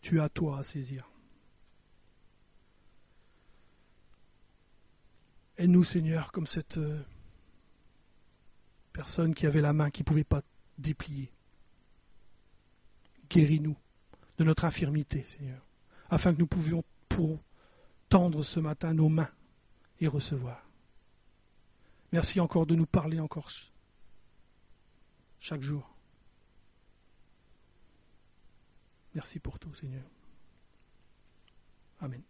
tu as toi à saisir. Aide-nous, Seigneur, comme cette personne qui avait la main, qui ne pouvait pas déplier. Guéris-nous de notre infirmité, Seigneur, afin que nous pour tendre ce matin nos mains et recevoir. Merci encore de nous parler encore chaque jour. Merci pour tout, Seigneur. Amen.